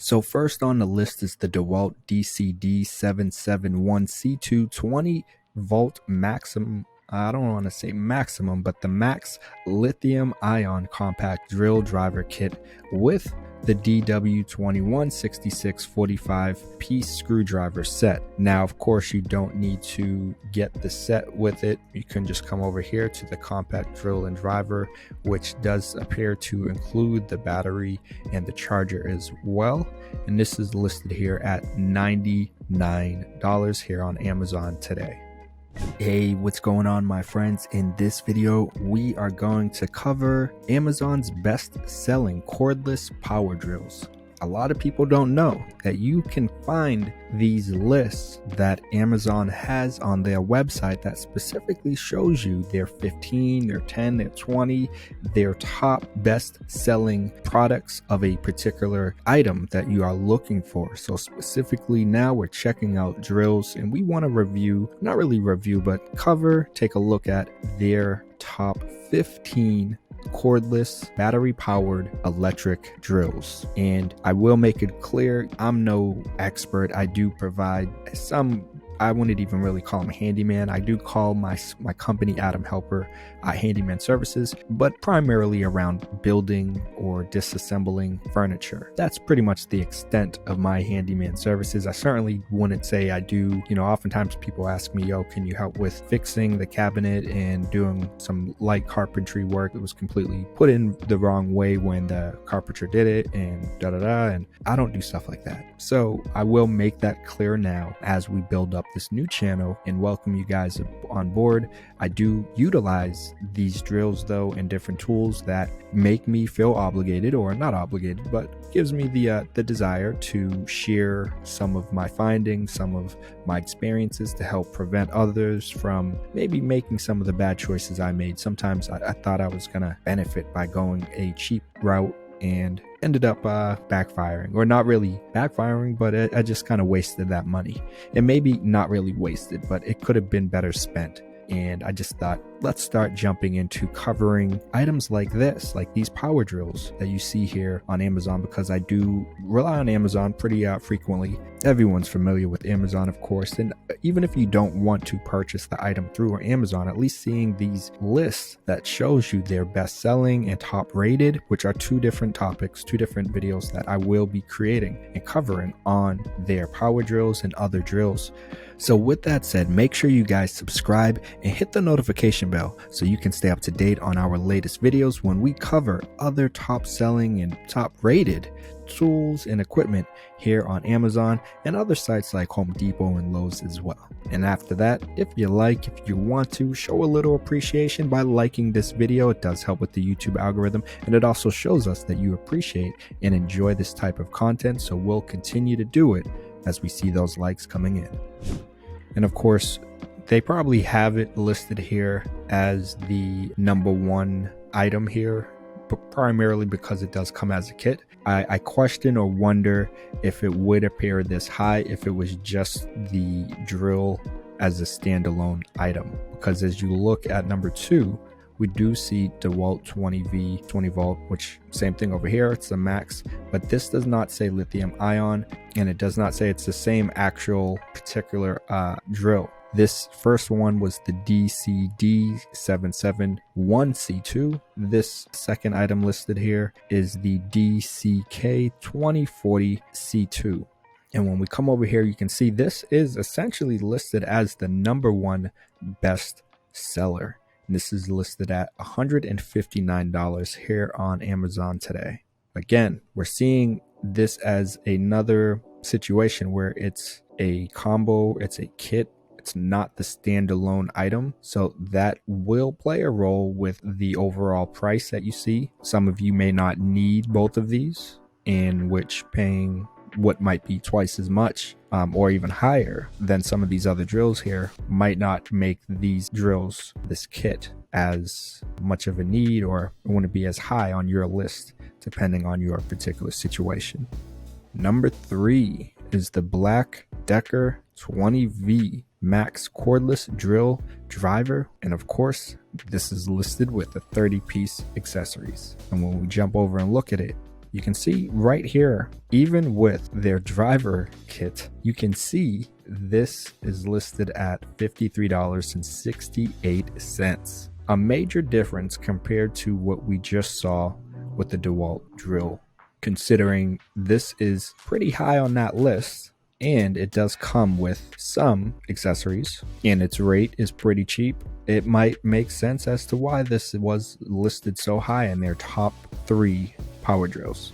So first on the list is the DeWalt DCD771C2 20-volt maximum. I don't want to say maximum, but the max lithium ion compact drill driver kit with the DW216645 piece screwdriver set. Now, of course, you don't need to get the set with it. You can just come over here to the compact drill and driver, which does appear to include the battery and the charger as well. And this is listed here at $99 here on Amazon today. Hey, what's going on, my friends? In this video, we are going to cover Amazon's best-selling cordless power drills. A lot of people don't know that you can find these lists that Amazon has on their website that specifically shows you their 15, their 10, their 20, their top best-selling products of a particular item that you are looking for. So specifically now we're checking out drills, and we want to review, not really review, but cover, take a look at their top 15 cordless battery powered electric drills. And I will make it clear, I'm no expert. I do provide some, I wouldn't even really call them handyman. I do call my company Adam Helper Handyman Services, but primarily around building or disassembling furniture. That's pretty much the extent of my handyman services. I certainly wouldn't say I do, oftentimes people ask me, yo, can you help with fixing the cabinet and doing some light carpentry work? It was completely put in the wrong way when the carpenter did it and and I don't do stuff like that. So I will make that clear now as we build up this new channel and welcome you guys on board. I do utilize these drills though and different tools that make me feel obligated, or not obligated, but gives me the desire to share some of my findings, some of my experiences to help prevent others from maybe making some of the bad choices I made. Sometimes I thought I was gonna benefit by going a cheap route and ended up backfiring, or not really backfiring, but I just kind of wasted that money. And maybe not really wasted, but it could have been better spent. And I just thought, let's start jumping into covering items like this, like these power drills that you see here on Amazon, because I do rely on Amazon pretty frequently. Everyone's familiar with Amazon, of course. And even if you don't want to purchase the item through Amazon, at least seeing these lists that shows you their best selling and top rated, which are two different topics, two different videos that I will be creating and covering on their power drills and other drills. So with that said, make sure you guys subscribe and hit the notification bell so you can stay up to date on our latest videos when we cover other top selling and top rated tools and equipment here on Amazon and other sites like Home Depot and Lowe's as well. And after that, if you want to show a little appreciation by liking this video, it does help with the YouTube algorithm, and it also shows us that you appreciate and enjoy this type of content. So we'll continue to do it as we see those likes coming in. And of course, they probably have it listed here as the number one item here, but primarily because it does come as a kit. I question or wonder if it would appear this high if it was just the drill as a standalone item. Because as you look at number 2, we do see DeWalt 20V 20 volt, which same thing over here, it's the max, but this does not say lithium ion, and it does not say it's the same actual particular drill. This first one was the DCD771C2. This second item listed here is the DCK2040C2. And when we come over here, you can see this is essentially listed as the number one best seller. And this is listed at $159 here on Amazon today. Again, we're seeing this as another situation where it's a combo, it's a kit. It's not the standalone item, so that will play a role with the overall price that you see. Some of you may not need both of these, in which paying what might be twice as much or even higher than some of these other drills here might not make these drills, this kit, as much of a need, or it wouldn't be as high on your list depending on your particular situation. Number 3 is the Black Decker 20V Max Cordless Drill Driver, and of course this is listed with the 30-piece accessories. And when we jump over and look at it, You can see right here, even with their driver kit, you can see this is listed at $53.68. A major difference compared to what we just saw with the DeWalt drill, considering this is pretty high on that list, and it does come with some accessories, and its rate is pretty cheap. It might make sense as to why this was listed so high in their top 3 power drills.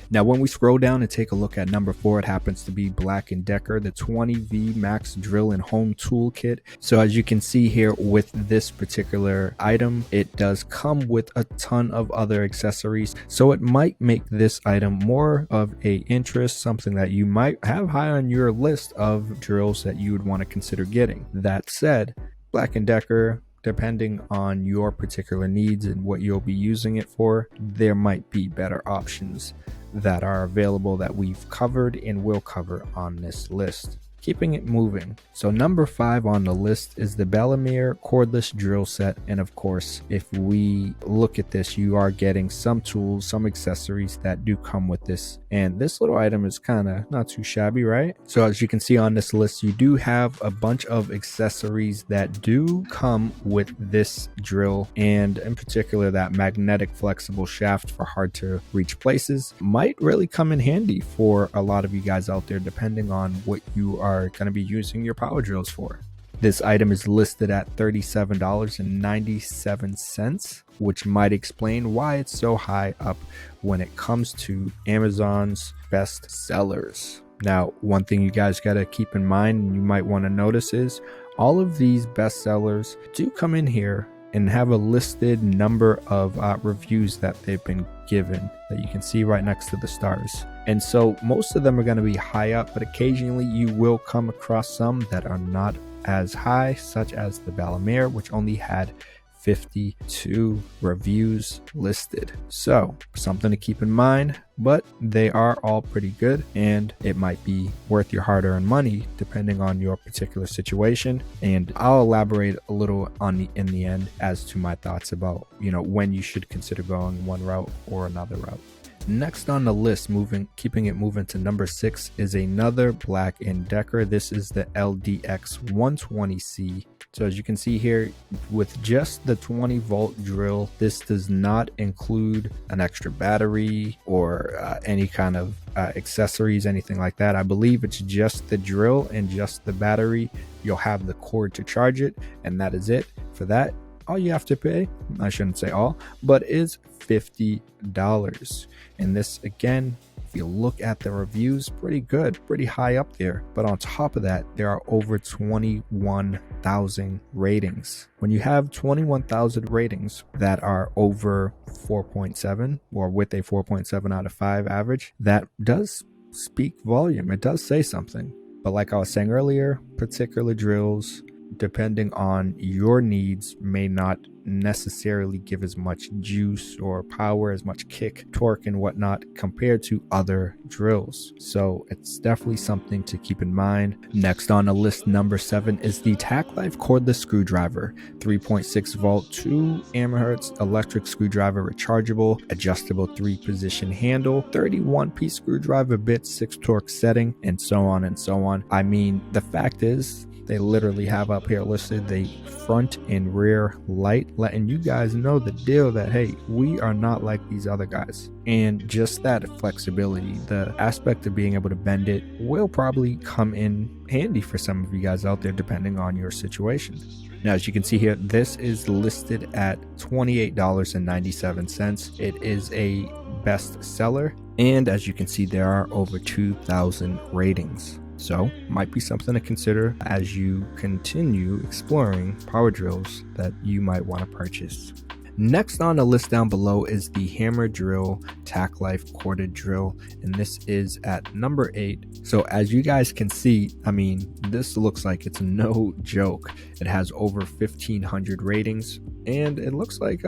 Now, when we scroll down and take a look at number 4, it happens to be Black & Decker, the 20V Max Drill and Home Toolkit. So as you can see here with this particular item, it does come with a ton of other accessories. So it might make this item more of a interest, something that you might have high on your list of drills that you would want to consider getting. That said, Black & Decker, depending on your particular needs and what you'll be using it for, there might be better options that are available that we've covered and will cover on this list. Keeping it moving. So number 5 on the list is the Bellemere cordless drill set. And of course, if we look at this, you are getting some tools, some accessories that do come with this. And this little item is kind of not too shabby, right? So as you can see on this list, you do have a bunch of accessories that do come with this drill. And in particular, that magnetic flexible shaft for hard to reach places might really come in handy for a lot of you guys out there, depending on what you are going to be using your power drills for. This item is listed at $37.97, which might explain why it's so high up when it comes to Amazon's best sellers. Now, one thing you guys got to keep in mind and you might want to notice is all of these best sellers do come in here and have a listed number of reviews that they've been given that you can see right next to the stars. And so most of them are going to be high up, but occasionally you will come across some that are not as high, such as the Bellemere, which only had 52 reviews listed. So something to keep in mind, but they are all pretty good and it might be worth your hard-earned money depending on your particular situation. And I'll elaborate a little in the end as to my thoughts about, when you should consider going one route or another route. Next on the list, keeping it moving to number 6, is another Black & Decker. This is the LDX 120C. So as you can see here, with just the 20 volt drill, this does not include an extra battery or any kind of accessories, anything like that. I believe it's just the drill and just the battery. You'll have the cord to charge it, and that is it. For that, all you have to pay, I shouldn't say all, but is $50. And this, again, if you look at the reviews, pretty good, pretty high up there. But on top of that, there are over 21,000 ratings. When you have 21,000 ratings that are over 4.7 or with a 4.7 out of 5 average, that does speak volume. It does say something. But like I was saying earlier, particular drills, depending on your needs, may not necessarily give as much juice or power, as much kick, torque, and whatnot compared to other drills. So it's definitely something to keep in mind. Next on the list, number 7, is the TacLife cordless screwdriver, 3.6 volt, 2 amp electric screwdriver, rechargeable, adjustable 3-position handle, 31-piece screwdriver bit, 6 torque setting, and so on and so on. I mean, the fact is, they literally have up here listed the front and rear light, letting you guys know the deal that, hey, we are not like these other guys. And just that flexibility, the aspect of being able to bend it, will probably come in handy for some of you guys out there, depending on your situation. Now, as you can see here, this is listed at $28.97. It is a best seller. And as you can see, there are over 2,000 ratings. So might be something to consider as you continue exploring power drills that you might want to purchase. Next on the list down below is the Hammer Drill TacLife corded drill, and this is at number 8. So as you guys can see, I mean, this looks like it's no joke. It has over 1,500 ratings. and it looks like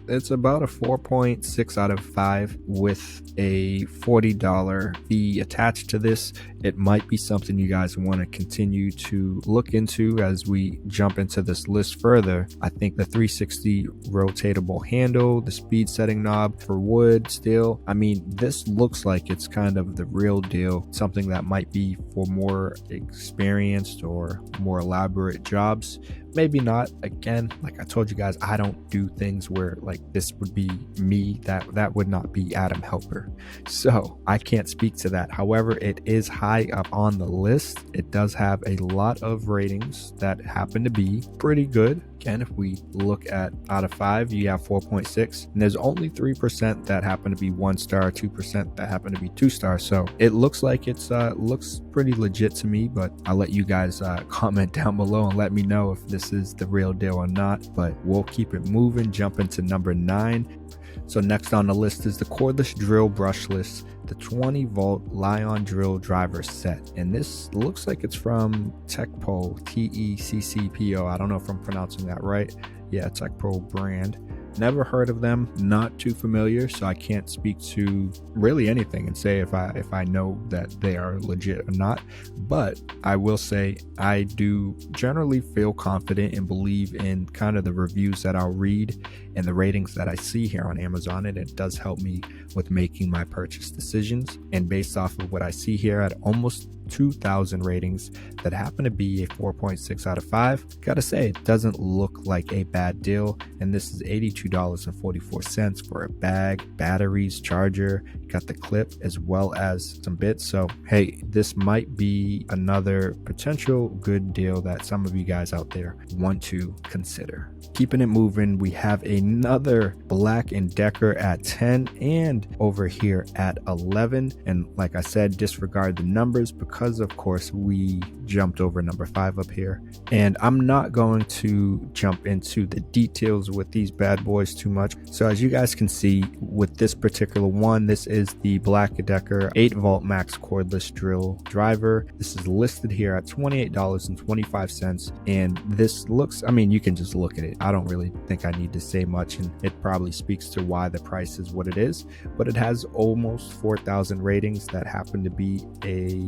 it's about a 4.6 out of 5 with a $40 fee attached to this. It might be something you guys want to continue to look into as we jump into this list further. I think the 360 rotatable handle, the speed setting knob for wood, steel, I mean, this looks like it's kind of the real deal, something that might be for more experienced or more elaborate jobs. Maybe not. Again, like I told you guys, I don't do things where like this would be me. That would not be Adam Helper. So I can't speak to that. However, it is high up on the list. It does have a lot of ratings that happen to be pretty good. Again, if we look at out of 5, you have 4.6, and there's only 3% that happen to be 1 star, 2% that happen to be 2 stars. So it looks like it's looks pretty legit to me, but I'll let you guys comment down below and let me know if this is the real deal or not. But we'll keep it moving, jump into number 9. So next on the list is the Cordless Drill Brushless, the 20 volt Lion Drill Driver Set. And this looks like it's from Techpo, T-E-C-C-P-O. I don't know if I'm pronouncing that right. Yeah, Techpo brand. Never heard of them, not too familiar, so I can't speak to really anything and say if I know that they are legit or not. But I will say I do generally feel confident and believe in kind of the reviews that I'll read and the ratings that I see here on Amazon, and it does help me with making my purchase decisions. And based off of what I see here at almost 2,000 ratings that happen to be a 4.6 out of 5, gotta say it doesn't look like a bad deal. And this is $82.44 for a bag, batteries, charger, got the clip as well as some bits. So hey, this might be another potential good deal that some of you guys out there want to consider. Keeping it moving, we have another Black & Decker at 10 and over here at 11. And like I said, disregard the numbers because of course we jumped over number 5 up here. And I'm not going to jump into the details with these bad boys too much. So as you guys can see with this particular one, this is the Black & Decker 8 volt max cordless drill driver. This is listed here at $28.25. And this looks, I mean, you can just look at it. I don't really think I need to say much, and it probably speaks to why the price is what it is, but it has almost 4,000 ratings that happen to be a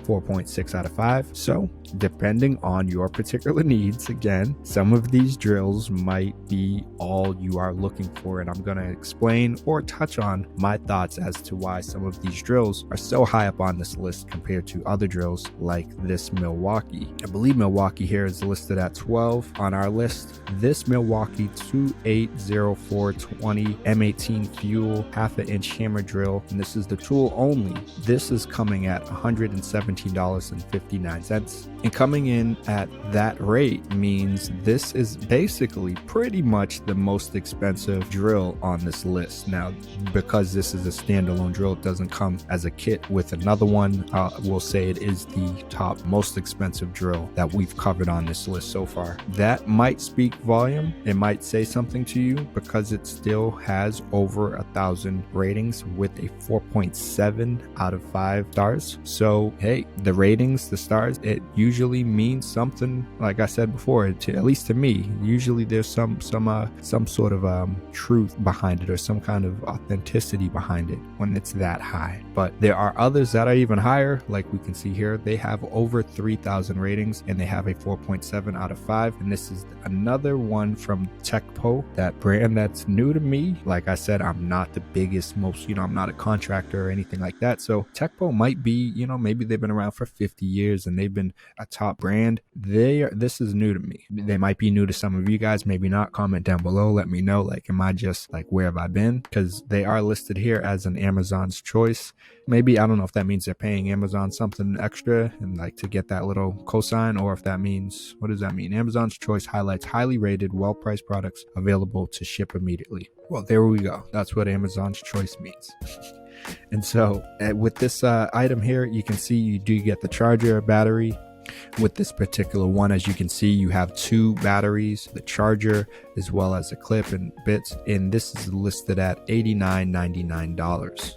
4.6 out of 5. So depending on your particular needs, again, some of these drills might be all you are looking for, and I'm going to explain or touch on my thoughts as to why some of these drills are so high up on this list compared to other drills like this Milwaukee. I believe Milwaukee here is listed at 12 on our list. This Milwaukee 280420 M18 fuel 1/2 inch hammer drill, and this is the tool only. This is coming at $117.59, and coming in at that rate means this is basically pretty much the most expensive drill on this list. Now, because this is a standalone drill, it doesn't come as a kit with another one. We'll say it is the top most expensive drill that we've covered on this list so far. That might speak volume. It might say something to you because it still has over 1,000 ratings with a 4.7 out of 5 stars. So hey, the ratings, the stars, it usually means something. Like I said before, at least to me, usually there's some sort of truth behind it or some kind of authenticity behind it when it's that high. But there are others that are even higher, like we can see here. They have over 3,000 ratings and they have a 4.7 out of 5. And this is another one from Techpo, that brand that's new to me. Like I said, I'm not the biggest, most, I'm not a contractor or anything like that. So Techpo might be, maybe they've been around for 50 years and they've been a top brand. This is new to me. They might be new to some of you guys, maybe not. Comment down below, let me know, like, am I just like, where have I been? Because they are listed here as an Amazon's choice. Maybe, I don't know if that means they're paying Amazon something extra and like to get that little cosign, or if that means, what does that mean? Amazon's choice highlights highly rated, well-priced products available to ship immediately. Well, there we go. That's what Amazon's choice means. And so with this item here, you can see you do get the charger, battery. With this particular one, as you can see, you have 2 batteries, the charger, as well as a clip and bits. And this is listed at $89.99.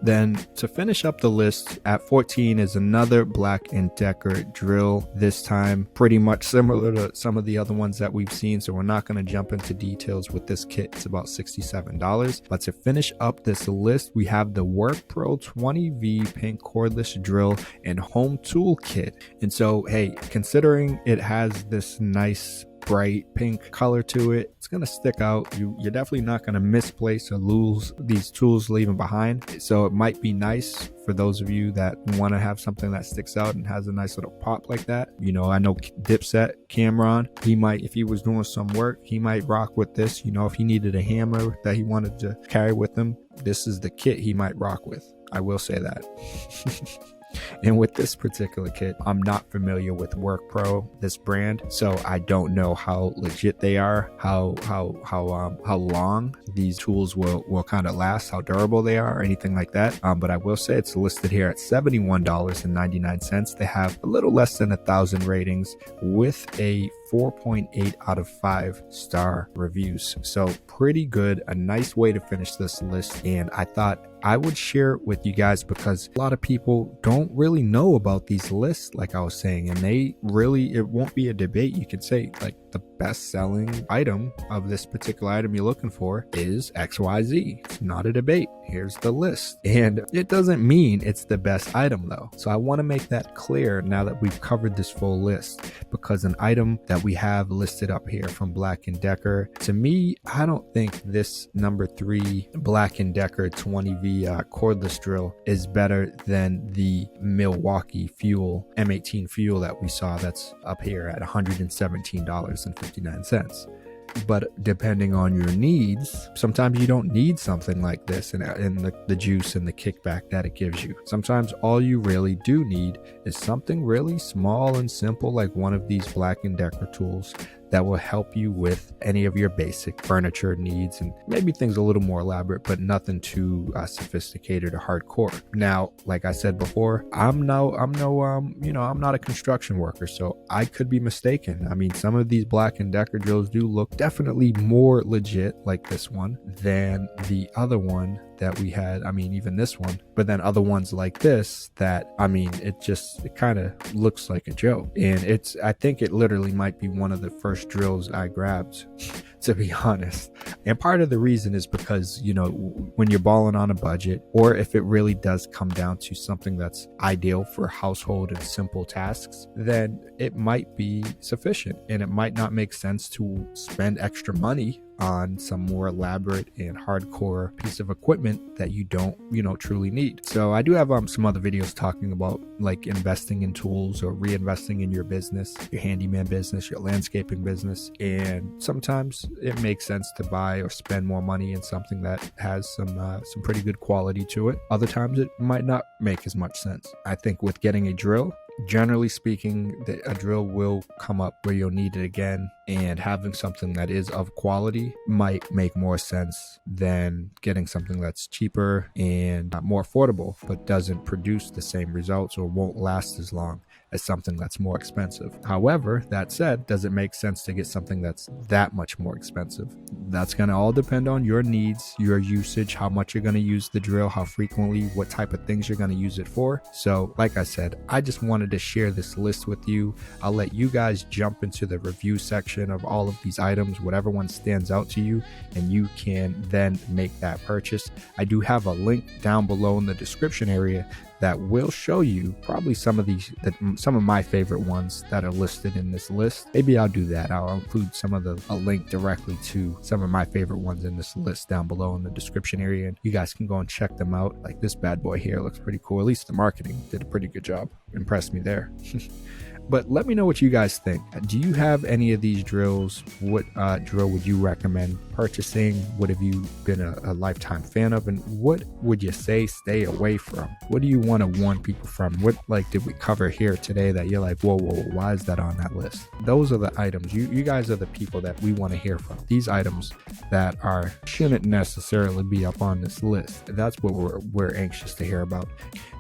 Then to finish up the list, at 14 is another Black & Decker drill, this time pretty much similar to some of the other ones that we've seen, so we're not going to jump into details with this kit. It's about $67. But to finish up this list, we have the Work Pro 20V pink cordless drill and home tool kit. And so, hey, considering it has this nice bright pink color to it, it's gonna stick out. You're definitely not gonna misplace or lose these tools leaving behind. So it might be nice for those of you that want to have something that sticks out and has a nice little pop like that. You know, I know Dipset Cameron, he might, if he was doing some work, he might rock with this. You know, if he needed a hammer that he wanted to carry with him, this is the kit he might rock with. I will say that. And with this particular kit, I'm not familiar with Work Pro, this brand, so I don't know how legit they are, how long these tools will kind of last, how durable they are, or anything like that. But I will say it's listed here at $71.99. They have a little less than 1,000 ratings with a 4.8 out of 5 star reviews. So pretty good, a nice way to finish this list. And I thought I would share it with you guys because a lot of people don't really know about these lists, like I was saying, and it won't be a debate. You could say like the best selling item of this particular item you're looking for is XYZ. It's not a debate. Here's the list. And it doesn't mean it's the best item though. So I want to make that clear now that we've covered this full list, because an item that we have listed up here from Black & Decker, to me, I don't think this number 3 Black & Decker 20V cordless drill is better than the Milwaukee Fuel M18 Fuel that we saw that's up here at $117.59. But depending on your needs, sometimes you don't need something like this and the juice and the kickback that it gives you. Sometimes all you really do need is something really small and simple, like one of these Black & Decker tools that will help you with any of your basic furniture needs, and maybe things a little more elaborate, but nothing too sophisticated or hardcore. Now, like I said before, I'm not a construction worker, so I could be mistaken. I mean, some of these Black & Decker drills do look definitely more legit, like this one, than the other one that we had. I mean, even this one, but then other ones like this that, I mean, it kind of looks like a joke. And I think it literally might be one of the first drills I grabbed, to be honest. And part of the reason is because, you know, when you're balling on a budget, or if it really does come down to something that's ideal for household and simple tasks, then it might be sufficient, and it might not make sense to spend extra money on some more elaborate and hardcore piece of equipment that you don't, truly need. So I do have some other videos talking about like investing in tools or reinvesting in your business, your handyman business, your landscaping business. And sometimes it makes sense to buy or spend more money in something that has some pretty good quality to it. Other times it might not make as much sense. I think with getting a drill, generally speaking, a drill will come up where you'll need it again, and having something that is of quality might make more sense than getting something that's cheaper and more affordable, but doesn't produce the same results or won't last as long as something that's more expensive. However, that said, does it make sense to get something that's that much more expensive? That's going to all depend on your needs, your usage, how much you're going to use the drill, how frequently, what type of things you're going to use it for. So like I said, I just wanted to share this list with you. I'll let you guys jump into the review section of all of these items, whatever one stands out to you, and you can then make that purchase. I do have a link down below in the description area that will show you probably some of my favorite ones that are listed in this list. Maybe I'll do that. I'll include a link directly to some of my favorite ones in this list down below in the description area, and you guys can go and check them out. Like this bad boy here looks pretty cool. At least the marketing did a pretty good job. Impressed me there. But let me know what you guys think. Do you have any of these drills? What drill would you recommend purchasing? What have you been a lifetime fan of? And what would you say stay away from? What do you want to warn people from? What did we cover here today that you're like, whoa, why is that on that list? Those are the items. You guys are the people that we want to hear from. These items that shouldn't necessarily be up on this list. That's what we're anxious to hear about.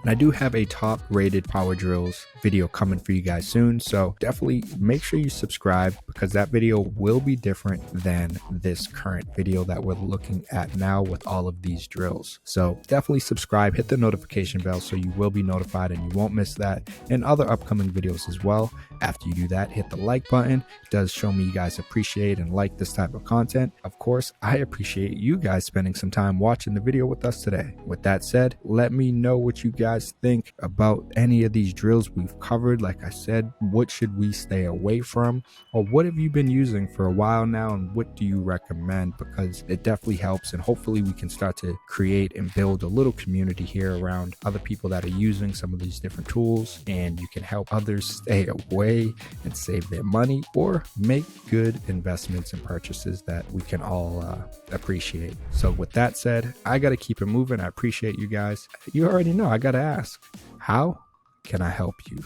And I do have a top rated power drills video coming for you guys soon, so definitely make sure you subscribe because that video will be different than this current video that we're looking at now with all of these drills. So definitely subscribe, hit the notification bell so you will be notified and you won't miss that and other upcoming videos as well. After you do that, hit the like button. It does show me you guys appreciate and like this type of content. Of course, I appreciate you guys spending some time watching the video with us today. With that said, let me know what you guys think about any of these drills we've covered. Like I said, what should we stay away from, or what have you been using for a while now and what do you recommend? Because it definitely helps, and hopefully we can start to create and build a little community here around other people that are using some of these different tools, and you can help others stay away and save their money or make good investments and purchases that we can all appreciate. So with that said, I got to keep it moving. I appreciate you guys. You already know I got to ask, how can I help you?